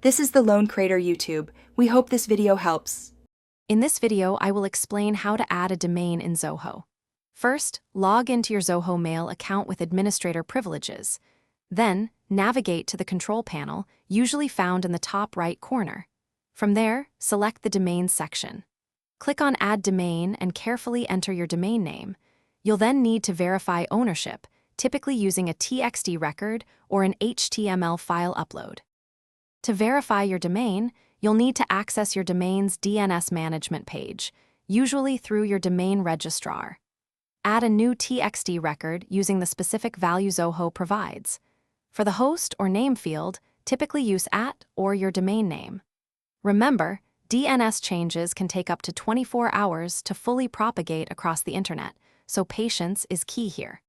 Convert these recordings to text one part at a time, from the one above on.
This is the Lone Crater YouTube. We hope this video helps. In this video, I will explain how to add a domain in Zoho. First, log into your Zoho Mail account with administrator privileges. Then, navigate to the control panel, usually found in the top right corner. From there, select the Domains section. Click on Add Domain and carefully enter your domain name. You'll then need to verify ownership, typically using a TXT record or an HTML file upload. To verify your domain, you'll need to access your domain's DNS management page, usually through your domain registrar. Add a new TXT record using the specific value Zoho provides. For the host or name field, typically use @ or your domain name. Remember, DNS changes can take up to 24 hours to fully propagate across the internet, so patience is key here.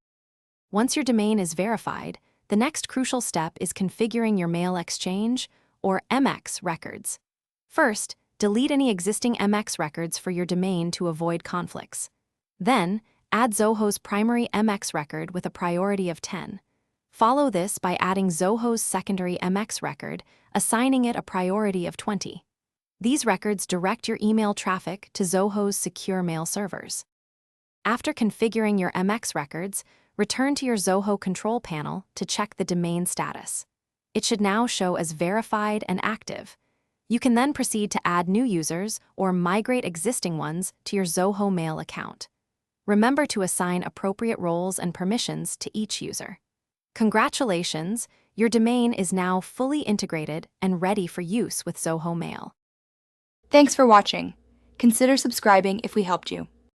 Once your domain is verified, the next crucial step is configuring your mail exchange, or MX records. First, delete any existing MX records for your domain to avoid conflicts. Then, add Zoho's primary MX record with a priority of 10. Follow this by adding Zoho's secondary MX record, assigning it a priority of 20. These records direct your email traffic to Zoho's secure mail servers. After configuring your MX records, return to your Zoho control panel to check the domain status. It should now show as verified and active. You can then proceed to add new users or migrate existing ones to your Zoho Mail account. Remember to assign appropriate roles and permissions to each user. Congratulations, your domain is now fully integrated and ready for use with Zoho Mail. Thanks for watching. Consider subscribing if we helped you.